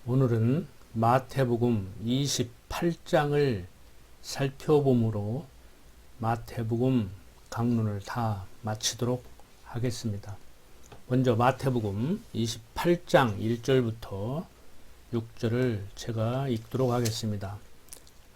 오늘은 마태복음 28장을 살펴보므로 마태복음 강론을 다 마치도록 하겠습니다. 먼저 마태복음 28장 1절부터 6절을 제가 읽도록 하겠습니다.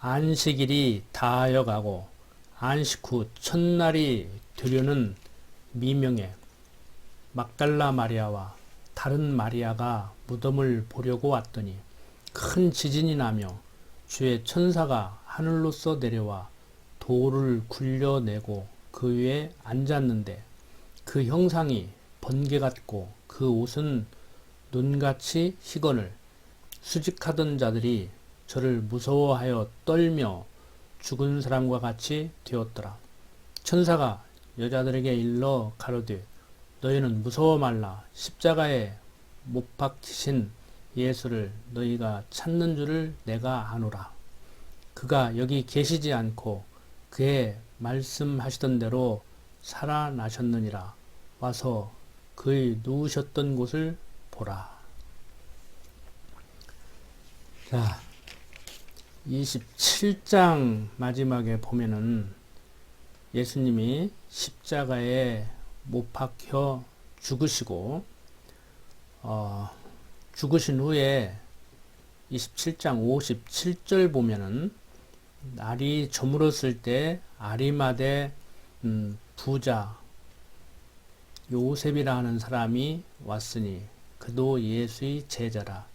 안식일이 다하여가고 안식 후 첫날이 되려는 미명에 막달라 마리아와 다른 마리아가 무덤을 보려고 왔더니 큰 지진이 나며 주의 천사가 하늘로서 내려와 돌을 굴려내고 그 위에 앉았는데 그 형상이 번개 같고 그 옷은 눈같이 희거늘 수직하던 자들이 저를 무서워하여 떨며 죽은 사람과 같이 되었더라. 천사가 여자들에게 일러 가로되 너희는 무서워 말라. 십자가에 못 박히신 예수를 너희가 찾는 줄을 내가 아노라. 그가 여기 계시지 않고 그의 말씀하시던 대로 살아나셨느니라. 와서 그의 누우셨던 곳을 보라. 자, 27장 마지막에 보면은 예수님이 십자가에 못 박혀 죽으시고 죽으신 후에 27장 57절 보면은 날이 저물었을 때 아리마대 부자 요셉이라 하는 사람이 왔으니 그도 예수의 제자라.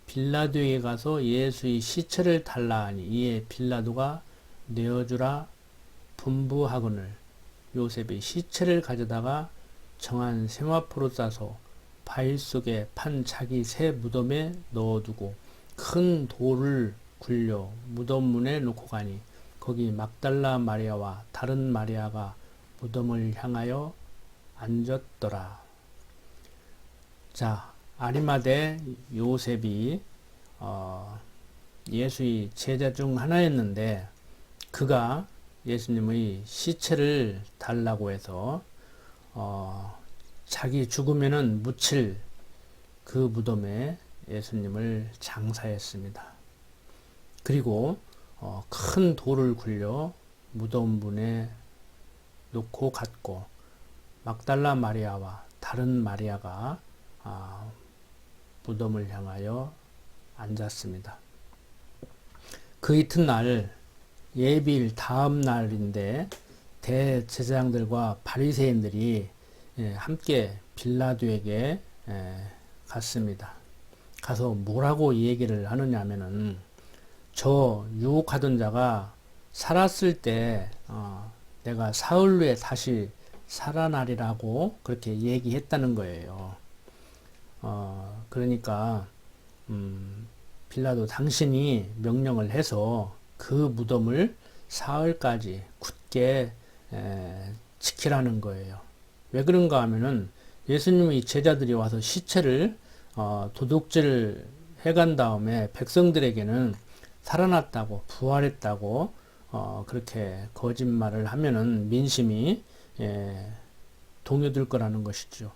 빌라도에게 가서 예수의 시체를 달라 하니 이에 빌라도가 내어주라 분부하거늘 요셉이 시체를 가져다가 정한 세마포로 싸서 바위 속에 판 자기 새 무덤에 넣어두고 큰 돌을 굴려 무덤 문에 놓고 가니 거기 막달라 마리아와 다른 마리아가 무덤을 향하여 앉았더라. 자, 아리마대 요셉이 예수의 제자 중 하나였는데 그가 예수님의 시체를 달라고 해서 자기 죽으면은 묻힐 그 무덤에 예수님을 장사했습니다. 그리고 큰 돌을 굴려 무덤분에 놓고 갔고 막달라 마리아와 다른 마리아가 무덤을 향하여 앉았습니다. 그 이튿날 예비일 다음 날인데 대제사장들과 바리새인들이 함께 빌라도에게 갔습니다. 가서 뭐라고 얘기를 하느냐 하면은 저 유혹하던 자가 살았을 때 내가 사흘 후에 다시 살아나리라고 그렇게 얘기했다는 거예요. 그러니까 빌라도 당신이 명령을 해서 그 무덤을 사흘까지 굳게 지키라는 거예요. 왜 그런가 하면은 예수님의 제자들이 와서 시체를 도둑질을 해간 다음에 백성들에게는 살아났다고 부활했다고 그렇게 거짓말을 하면은 민심이 동요될 거라는 것이죠.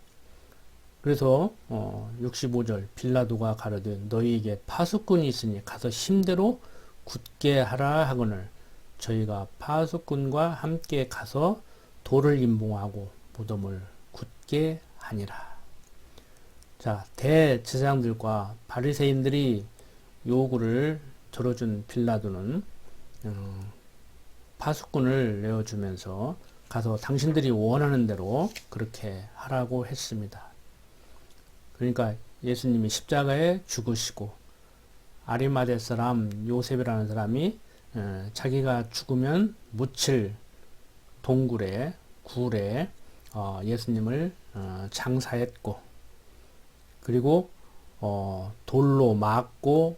그래서 65절 빌라도가 가로되 너희에게 파수꾼이 있으니 가서 힘대로 굳게 하라 하거늘 저희가 파수꾼과 함께 가서 돌을 임봉하고 무덤을 굳게 하니라. 자, 대제사장들과 바리새인들이 요구를 들어준 빌라도는 파수꾼을 내어주면서 가서 당신들이 원하는 대로 그렇게 하라고 했습니다. 그러니까 예수님이 십자가에 죽으시고 아리마대 사람 요셉이라는 사람이 자기가 죽으면 묻힐 동굴에 굴에 예수님을 장사했고 그리고 돌로 막고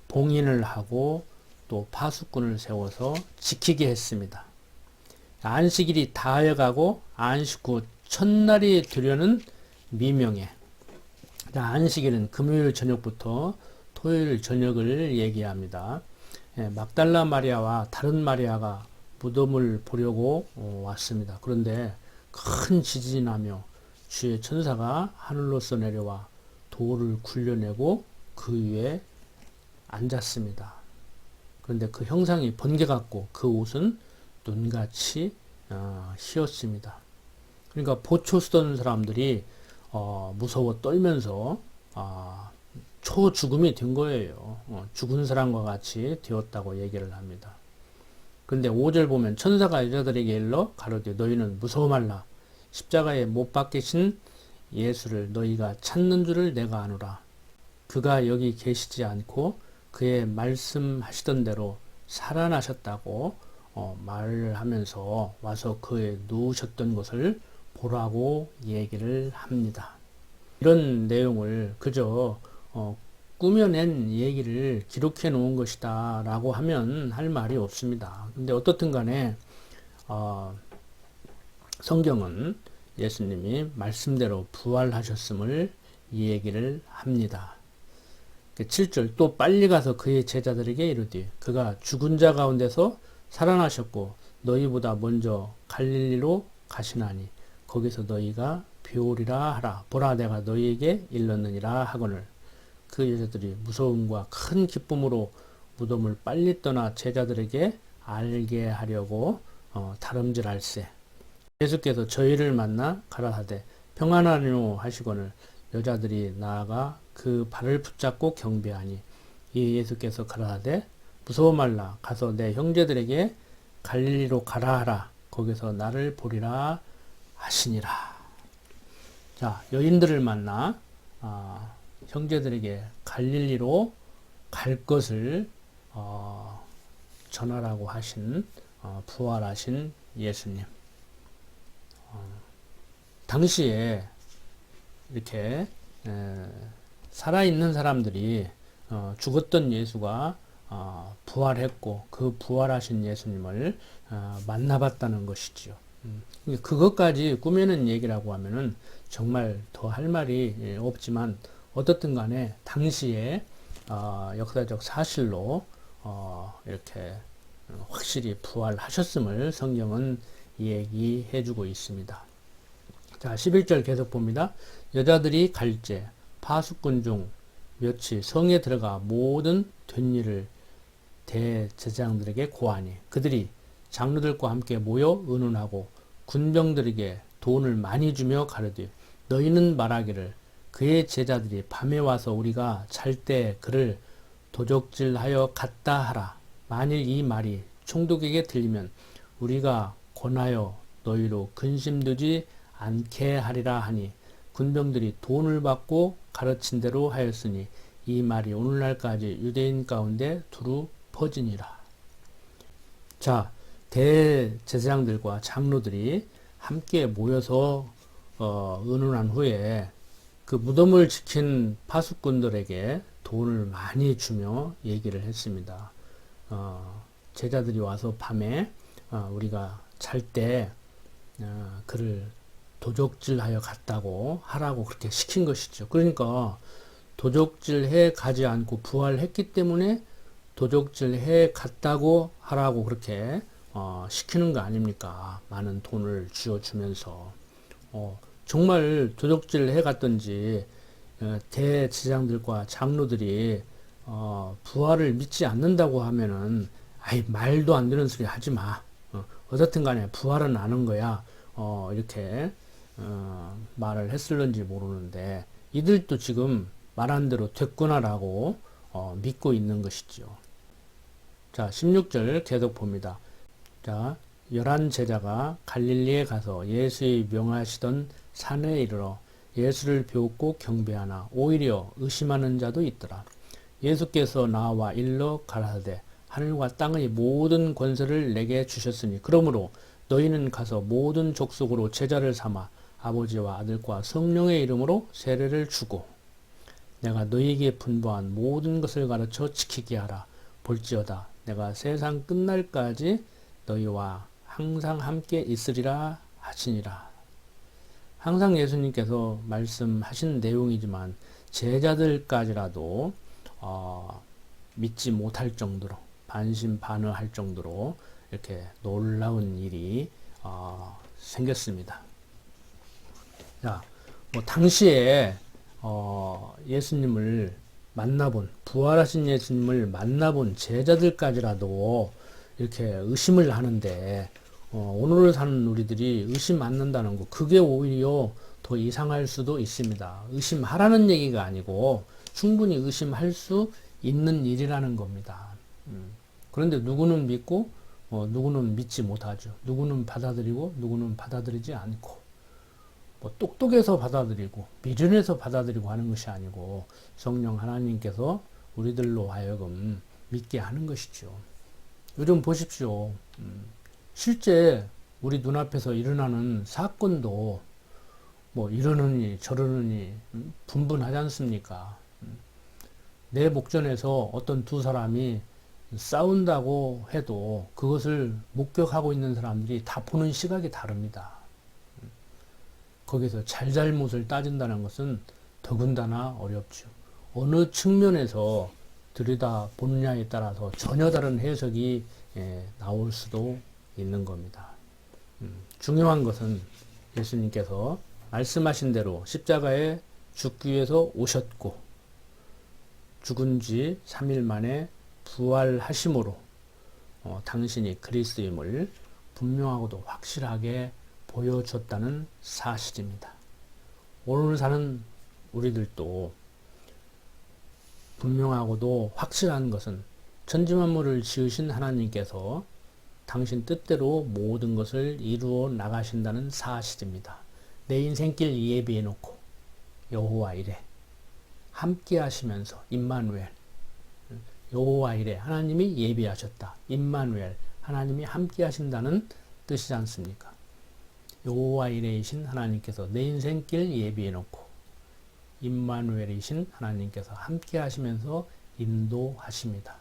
봉인을 하고 또 파수꾼을 세워서 지키게 했습니다. 안식일이 다하여가고 안식 후 첫날이 되려는 미명에 안식일은 금요일 저녁부터 토요일 저녁을 얘기합니다. 막달라 마리아와 다른 마리아가 무덤을 보려고 왔습니다. 그런데 큰 지진이 나며 주의 천사가 하늘로서 내려와 돌을 굴려내고 그 위에 앉았습니다. 그런데 그 형상이 번개 같고 그 옷은 눈같이 희었습니다. 그러니까 보초 쓰던 사람들이 무서워 떨면서 초죽음이 된 거예요. 죽은 사람과 같이 되었다고 얘기를 합니다. 그런데 5절 보면 천사가 여자들에게 일러 가로되 너희는 무서워 말라. 십자가에 못 박히신 예수를 너희가 찾는 줄을 내가 아노라. 그가 여기 계시지 않고 그의 말씀하시던 대로 살아나셨다고 말을 하면서 와서 그에 누우셨던 것을 보라고 얘기를 합니다. 이런 내용을 그저 꾸며낸 얘기를 기록해 놓은 것이다 라고 하면 할 말이 없습니다. 근데 어떻든 간에 성경은 예수님이 말씀대로 부활하셨음을 이 얘기를 합니다. 7절 또 빨리 가서 그의 제자들에게 이르되 그가 죽은 자 가운데서 살아나셨고 너희보다 먼저 갈릴리로 가시나니 거기서 너희가 배우리라 하라. 보라 내가 너희에게 일렀느니라 하거늘. 그 여자들이 무서움과 큰 기쁨으로 무덤을 빨리 떠나 제자들에게 알게 하려고 다름질할세. 예수께서 저희를 만나 가라사대 평안하뇨 하시거늘 여자들이 나아가 그 발을 붙잡고 경배하니 이 예수께서 가라사대 무서워 말라. 가서 내 형제들에게 갈릴리로 가라 하라. 거기서 나를 보리라 하시니라. 자, 여인들을 만나 형제들에게 갈릴리로 갈 것을 전하라고 하신 부활하신 예수님. 당시에 이렇게 살아있는 사람들이 죽었던 예수가 부활했고 그 부활하신 예수님을 만나봤다는 것이지요. 그것까지 꾸며낸 얘기라고 하면은 정말 더 할 말이 없지만 어떻든 간에 당시에 역사적 사실로 이렇게 확실히 부활하셨음을 성경은 얘기해 주고 있습니다. 자, 11절 계속 봅니다. 여자들이 갈제 파수꾼 중 몇이 성에 들어가 모든 된 일을 대제사장들에게 고하니 그들이 장로들과 함께 모여 의논하고 군병들에게 돈을 많이 주며 가르되 너희는 말하기를 그의 제자들이 밤에 와서 우리가 잘 때 그를 도적질하여 갔다 하라. 만일 이 말이 총독에게 들리면 우리가 권하여 너희로 근심되지 않게 하리라 하니 군병들이 돈을 받고 가르친 대로 하였으니 이 말이 오늘날까지 유대인 가운데 두루 퍼지니라. 자, 대제사장들과 장로들이 함께 모여서 의논한 후에 그 무덤을 지킨 파수꾼들에게 돈을 많이 주며 얘기를 했습니다. 제자들이 와서 밤에 우리가 잘 때 그를 도적질하여 갔다고 하라고 그렇게 시킨 것이죠. 그러니까 도적질해 가지 않고 부활했기 때문에 도적질해 갔다고 하라고 그렇게 시키는 거 아닙니까? 많은 돈을 쥐어주면서 정말 도적질해 갔던지 대제사장들과 장로들이 부활을 믿지 않는다고 하면은 아이 말도 안 되는 소리 하지 마. 어떻든 간에 부활은 아는 거야. 이렇게 말을 했을런지 모르는데 이들도 지금 말한 대로 됐구나라고 믿고 있는 것이죠. 자, 16절 계속 봅니다. 자, 11 제자가 갈릴리에 가서 예수의 명하시던 산에 이르러 예수를 배웠고 경배하나 오히려 의심하는 자도 있더라. 예수께서 나와 일러 가라사대 하늘과 땅의 모든 권세를 내게 주셨으니 그러므로 너희는 가서 모든 족속으로 제자를 삼아 아버지와 아들과 성령의 이름으로 세례를 주고 내가 너희에게 분부한 모든 것을 가르쳐 지키게 하라. 볼지어다 내가 세상 끝날까지 너희와 항상 함께 있으리라 하시니라. 항상 예수님께서 말씀하신 내용이지만 제자들까지라도 믿지 못할 정도로 반신반의할 정도로 이렇게 놀라운 일이 생겼습니다. 자, 당시에 예수님을 만나본, 부활하신 예수님을 만나본 제자들까지라도 이렇게 의심을 하는데, 오늘을 사는 우리들이 의심 않는다는 거, 그게 오히려 더 이상할 수도 있습니다. 의심하라는 얘기가 아니고 충분히 의심할 수 있는 일이라는 겁니다. 그런데 누구는 믿고 누구는 믿지 못하죠. 누구는 받아들이고 누구는 받아들이지 않고, 뭐 똑똑해서 받아들이고 미련해서 받아들이고 하는 것이 아니고 성령 하나님께서 우리들로 하여금 믿게 하는 것이죠. 요즘 보십시오. 실제 우리 눈앞에서 일어나는 사건도 뭐 이러느니 저러느니 분분하지 않습니까? 내 목전에서 어떤 두 사람이 싸운다고 해도 그것을 목격하고 있는 사람들이 다 보는 시각이 다릅니다. 거기서 잘잘못을 따진다는 것은 더군다나 어렵죠. 어느 측면에서 들여다 보느냐에 따라서 전혀 다른 해석이 나올 수도 있는 겁니다. 중요한 것은 예수님께서 말씀하신 대로 십자가에 죽기 위해서 오셨고 죽은 지 3일 만에 부활하심으로 당신이 그리스도임을 분명하고도 확실하게 보여줬다는 사실입니다. 오늘 사는 우리들도 분명하고도 확실한 것은 천지만물을 지으신 하나님께서 당신 뜻대로 모든 것을 이루어 나가신다는 사실입니다. 내 인생길 예비해 놓고 여호와 이레 함께 하시면서 임마누엘, 여호와 이레 하나님이 예비하셨다. 임마누엘 하나님이 함께 하신다는 뜻이지 않습니까? 여호와 이레이신 하나님께서 내 인생길 예비해 놓고 임마누엘이신 하나님께서 함께 하시면서 인도하십니다.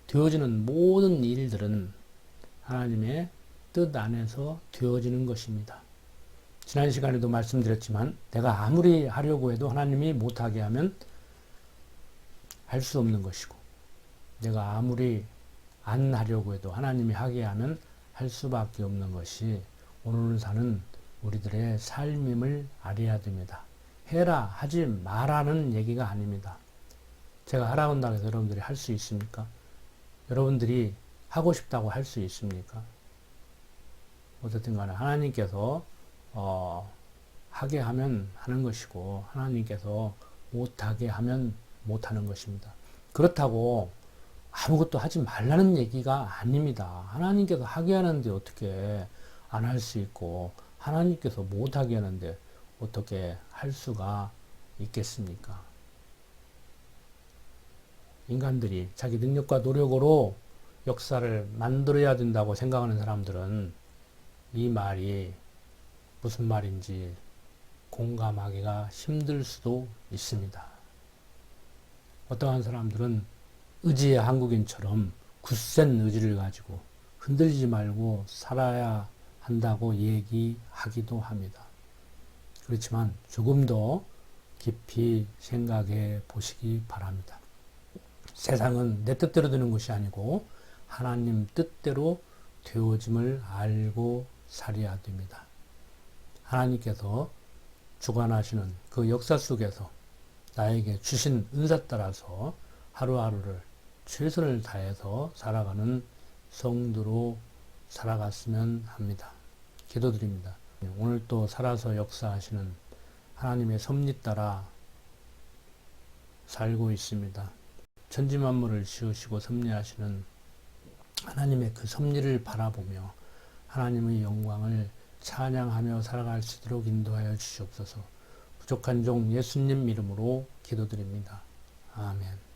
되어지는 모든 일들은 하나님의 뜻 안에서 되어지는 것입니다. 지난 시간에도 말씀드렸지만 내가 아무리 하려고 해도 하나님이 못하게 하면 할 수 없는 것이고, 내가 아무리 안 하려고 해도 하나님이 하게 하면 할 수밖에 없는 것이 오늘 사는 우리들의 삶임을 알아야 됩니다. 해라 하지 마라는 얘기가 아닙니다. 제가 하라고 한다고 해서 여러분들이 할 수 있습니까? 여러분들이 하고 싶다고 할 수 있습니까? 어쨌든 간에 하나님께서 하게 하면 하는 것이고 하나님께서 못하게 하면 못하는 것입니다. 그렇다고 아무것도 하지 말라는 얘기가 아닙니다. 하나님께서 하게 하는데 어떻게 안 할 수 있고 하나님께서 못하게 하는데 어떻게 할 수가 있겠습니까? 인간들이 자기 능력과 노력으로 역사를 만들어야 된다고 생각하는 사람들은 이 말이 무슨 말인지 공감하기가 힘들 수도 있습니다. 어떠한 사람들은 의지의 한국인처럼 굳센 의지를 가지고 흔들리지 말고 살아야 한다고 얘기하기도 합니다. 그렇지만 조금 더 깊이 생각해 보시기 바랍니다. 세상은 내 뜻대로 되는 것이 아니고 하나님 뜻대로 되어짐을 알고 살아야 됩니다. 하나님께서 주관하시는 그 역사 속에서 나에게 주신 은사 따라서 하루하루를 최선을 다해서 살아가는 성도로 살아갔으면 합니다. 기도드립니다. 오늘 또 살아서 역사하시는 하나님의 섭리 따라 살고 있습니다. 천지만물을 지으시고 섭리하시는 하나님의 그 섭리를 바라보며 하나님의 영광을 찬양하며 살아갈 수 있도록 인도하여 주시옵소서. 부족한 종 예수님 이름으로 기도드립니다. 아멘.